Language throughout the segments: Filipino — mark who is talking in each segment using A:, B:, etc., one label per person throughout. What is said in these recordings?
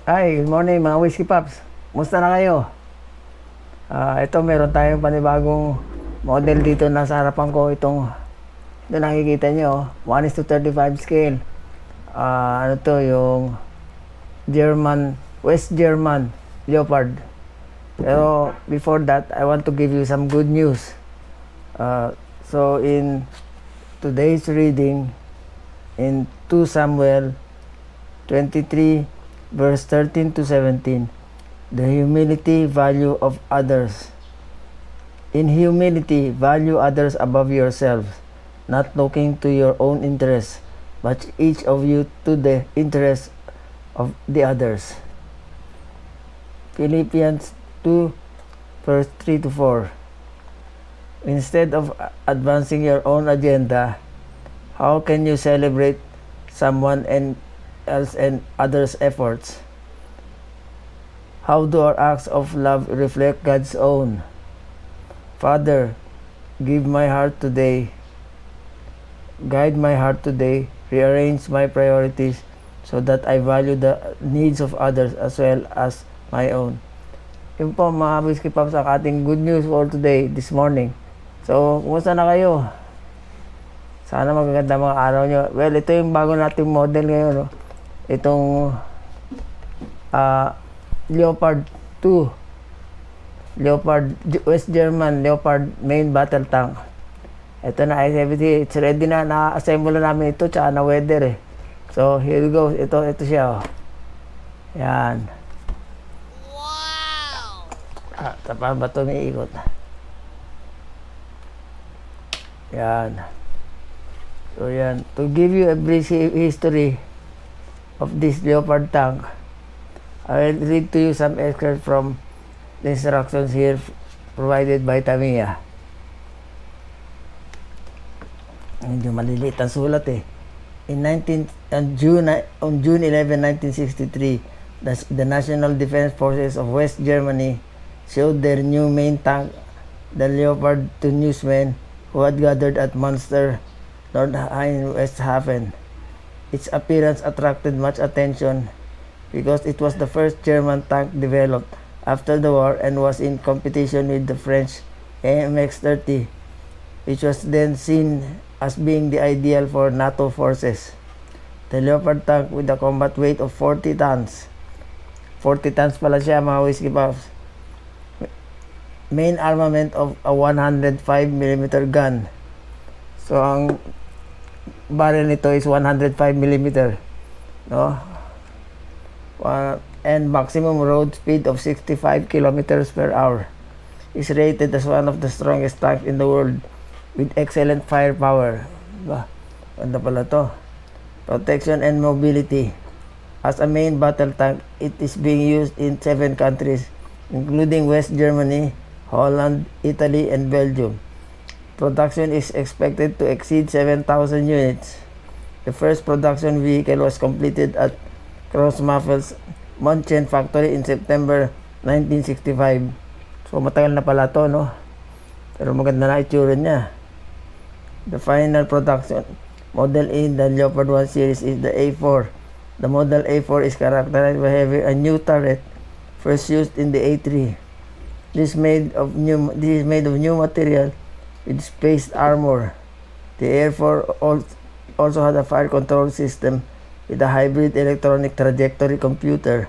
A: Hi, good morning mga Whiskey Pops. Musta na kayo? Ito meron tayong panibagong model dito na sa harapan ko. Ito nakikita nyo, 1:35 scale. Ano to, yung West German Leopard. Pero before that, I want to give you some good news. So in today's reading, in 2 Samuel 23 verse 13 to 17, the humility value of others. In humility, value others above yourselves, not looking to your own interests, but each of you to the interests of the others. Philippians 2 verse 3 to 4. Instead of advancing your own agenda, how can you celebrate someone else and others' efforts? How do our acts of love reflect God's own? Father, guide my heart today, rearrange my priorities so that I value the needs of others as well as my own. Yun po mga Whiskey Pops ang ating good news for today, this morning. So, kumusta na kayo? Sana magaganda mga araw nyo. Well, ito yung bago nating model ngayon, no? Itong Leopard 2, West German Leopard main battle tank. Ito na, it's ready na, na-assemble na namin ito, tsaka na weather So here we go, ito siya yan. Wow! Tapos ba ito may ikot? Yan. So yan, to give you a brief history of this Leopard tank, I will read to you some excerpts from the instructions here provided by Tamiya. Medyo maliliit ang sulat On June 11, 1963, the National Defense Forces of West Germany showed their new main tank, the Leopard, to newsmen who had gathered at Munster, Nordrhein-Westfalen. Its appearance attracted much attention because it was the first German tank developed after the war and was in competition with the French AMX-30, which was then seen as being the ideal for NATO forces. The Leopard tank, with a combat weight of 40 tons. 40 tons pala siya mga Whiskey Puffs. Main armament of a 105mm gun. So ang barrel nito is 105mm, no? And maximum road speed of 65 kilometers per hour. Is rated as one of the strongest tanks in the world with excellent firepower. Ganda pala to. Protection and mobility. As a main battle tank, it is being used in 7 countries, including West Germany, Holland, Italy, and Belgium. Production is expected to exceed 7,000 units. The first production vehicle was completed at Krauss-Maffel's München factory in September 1965. So matagal na pala to, no? Pero maganda na itsura niya. The final production model in the Leopard 1 series is the A4. The model A4 is characterized by having a new turret, first used in the A3. This is made of new material with spaced armor. The Air Force also had a fire control system with a hybrid electronic trajectory computer.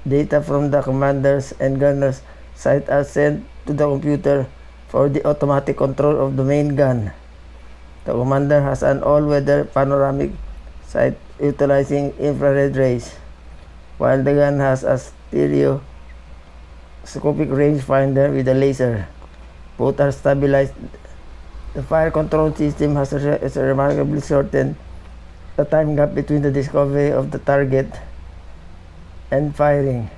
A: Data from the commanders and gunners sight are sent to the computer for the automatic control of the main gun. The commander has an all-weather panoramic sight utilizing infrared rays, while the gun has a stereoscopic rangefinder with a laser. Both are stabilized. The fire control system has remarkably shortened the time gap between the discovery of the target and firing,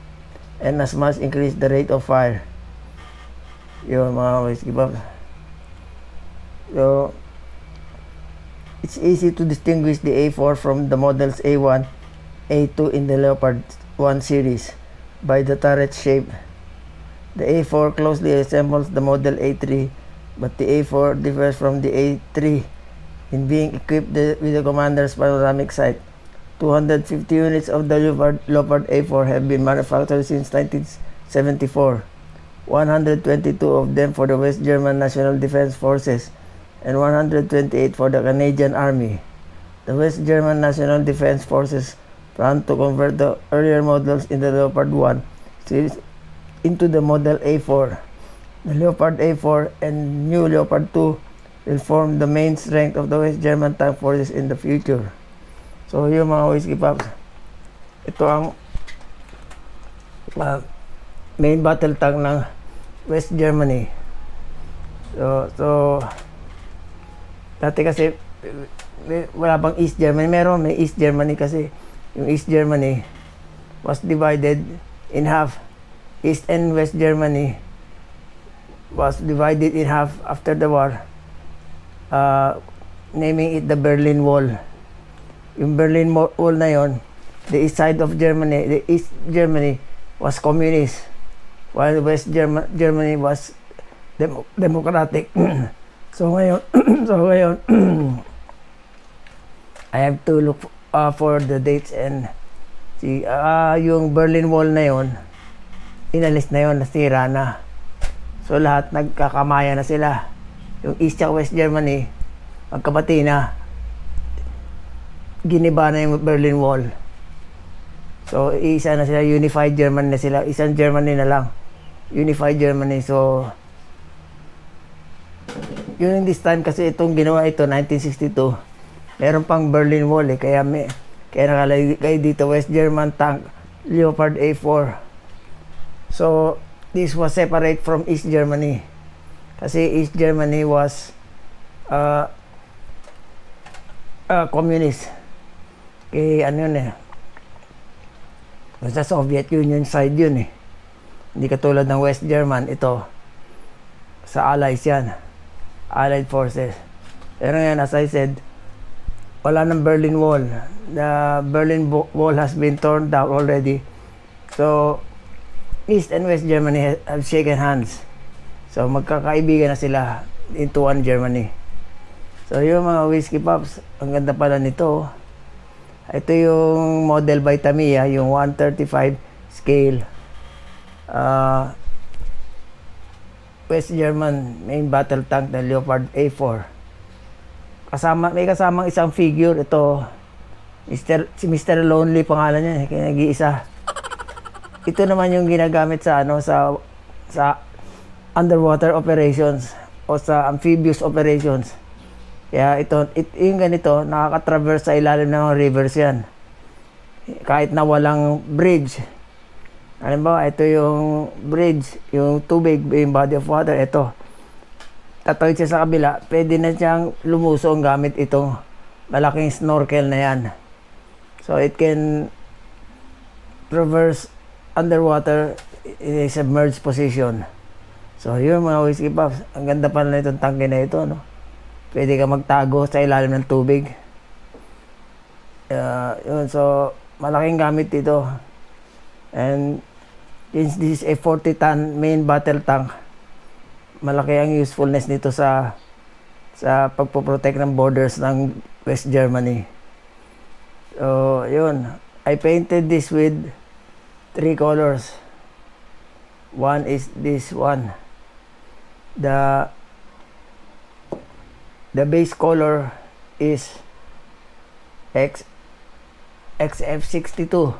A: and as much increased the rate of fire. Yun mga Whiskey Pops. So, it's easy to distinguish the A4 from the models A1, A2 in the Leopard 1 series by the turret shape. The A4 closely resembles the model A3, but the A4 differs from the A3 in being equipped with the commander's panoramic sight, 250 units of the Leopard A4 have been manufactured since 1974. 122 of them for the West German National Defense Forces and 128 for the Canadian Army. The West German National Defense Forces plan to convert the earlier models in the Leopard 1 series into the Model A4. The Leopard A4 and new Leopard 2 will form the main strength of the West German tank forces in the future. So yung mga Whiskey Pops, ito ang main battle tank ng West Germany. So dati kasi wala bang East Germany, may East Germany kasi yung East Germany was divided in half. East and West Germany was divided in half after the war, naming it the Berlin Wall. Yung Berlin Wall na yon, the east side of Germany, the East Germany was communist, while West Germany was democratic. So ngayon, I have to look for the dates and see, yung Berlin Wall na yon, inalis na yon, nasira na. So lahat nagkakamaya na sila. Yung East at West Germany, magkabati na. Giniba na yung Berlin Wall. So isa na sila, unified Germany na sila. Isang Germany na lang. Unified Germany. So yun this time kasi itong ginawa ito 1962. Meron pang Berlin Wall eh, kaya nakalagay dito West German tank Leopard A4. So this was separate from East Germany. Kasi East Germany was communist. Kaya ano yun eh. Basta Soviet Union side yun eh. Hindi katulad ng West German. Ito, sa Allies yan. Allied forces. Pero ngayon, as I said, wala ng Berlin Wall. The Berlin Wall has been torn down already. So, East and West Germany have shaken hands. So, magkakaibigan na sila into one Germany. So, yung mga Whiskey Pops, ang ganda pala nito. Ito yung model by Tamiya, yung 135 scale. West German main battle tank na Leopard A4. May kasamang isang figure. Ito, si Mr. Lonely pangalan niya, kaya nag-iisa. Ito naman yung ginagamit sa underwater operations o sa amphibious operations. Kaya yung ganito, nakaka-traverse sa ilalim ng mga rivers yan. Kahit na walang bridge. Alam ba, ito yung bridge, yung tubig, yung body of water, ito. Tatawid siya sa kabila, pwede na siyang lumusong gamit itong malaking snorkel na yan. So it can traverse underwater in a submerged position. So yun mga Whiskey Pops, ang ganda pala na itong tangke na ito, no? Pwede ka magtago sa ilalim ng tubig. Yun, so malaking gamit ito. And since this is a 40-ton main battle tank, malaki ang usefulness nito sa pagpoprotect ng borders ng West Germany. So yun, I painted this with 3 colors. One is this one. The base color is XF62.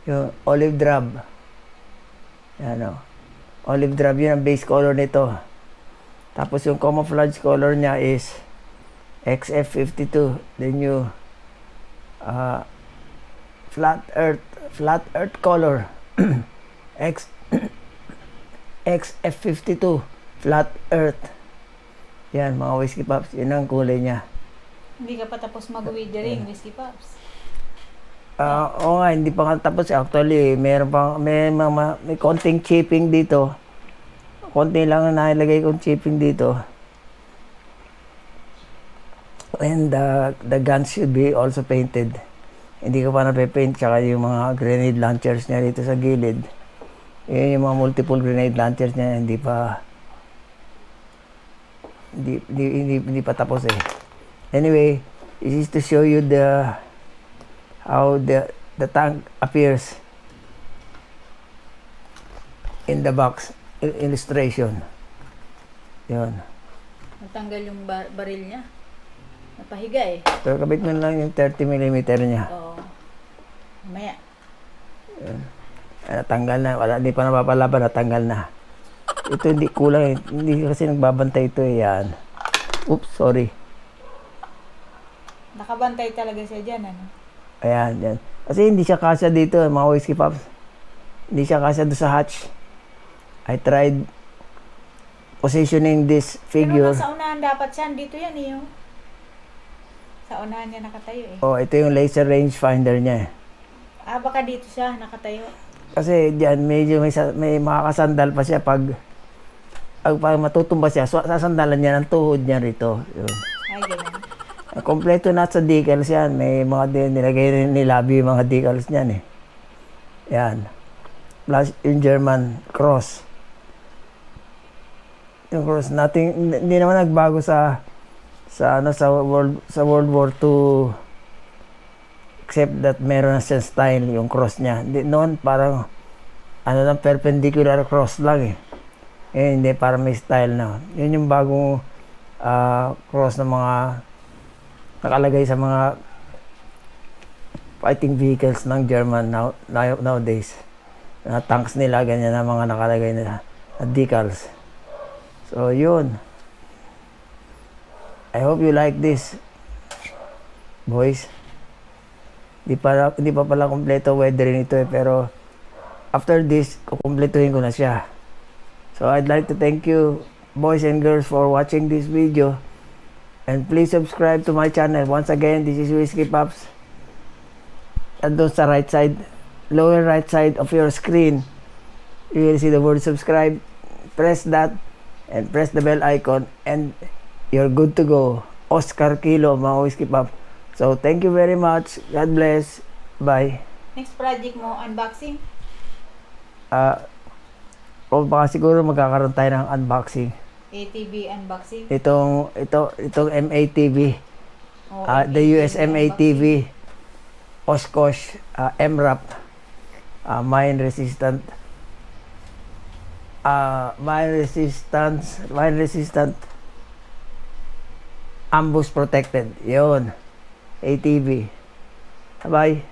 A: Yung olive drab. Yan o. Olive drab yun ang base color nito. Tapos yung camouflage color niya is XF52. Then yung flat earth color. XF52 flat earth. Yan mga Whiskey Pops, yun ang kulay niya.
B: Hindi ka pa tapos mag-withering, Whiskey Pops.
A: Oo nga, hindi pa nga tapos. Actually, may konting chipping dito. Konti lang na nilagay kong chipping dito. And the guns should be also painted. Hindi ko pa nape-paint. Tsaka yung mga grenade launchers niya dito sa gilid. Yung mga multiple grenade launchers niya, hindi pa tapos eh. Anyway, this is to show you the how the tank appears in the box illustration. Yun.
B: Natanggal yung baril niya. Napahiga eh.
A: So, kabit mo lang yung 30mm niya.
B: Oo. Mamaya.
A: Natanggal na. Wala, hindi pa napapalaban. Natanggal na. Ito hindi kulang eh. Hindi kasi nagbabantay ito eh. Yan. Oops, sorry.
B: Nakabantay talaga siya dyan, ano?
A: Ayan, yan. Kasi hindi siya kasya dito, mga whiskey pops. Hindi siya kasya doon sa hatch. I tried positioning this figure.
B: Pero nasa unahan dapat siya. Dito yan eh. Oh. Sa unahan niya nakatayo eh.
A: Oh, ito yung laser range finder niya eh.
B: Ah, baka dito siya nakatayo.
A: Kasi diyan medyo may makakasandal pa siya pag matutumba siya. So, sasandalan niya ng tuhod niya rito. Yun.
B: Ay, ganun.
A: Kompleto na sa decals yan. May mga nilagay rin ni Labi yung mga decals niyan eh. Yan. Plus yung German cross. Yung cross hindi naman nagbago sa World War II, except that meron na siya style yung cross niya. Noon parang lang, perpendicular cross lang eh. Hindi, parang may style na. Yun yung bagong cross ng mga nakalagay sa mga fighting vehicles ng German nowadays. Tanks nila, ganyan na mga nakalagay nila na decals. So, yun. I hope you like this, boys. Di pa pala kompleto weathering ito eh, pero after this, kukumpletuhin ko na siya. So, I'd like to thank you, boys and girls, for watching this video. And please subscribe to my channel. Once again, this is Whiskey Pops. And doon sa right side, lower right side of your screen, you will see the word subscribe. Press that and press the bell icon and you're good to go. Oscar Kilo, mga Whiskey Pop. So, thank you very much. God bless. Bye.
B: Next project mo, unboxing?
A: O baka siguro magkakaroon tayo ng unboxing.
B: ATV unboxing?
A: Itong MATV.
B: Oh,
A: The US MATV. Oshkosh MRAP. Mine resistant. Mine resistant. Ambush protected. Yun. ATV. Bye.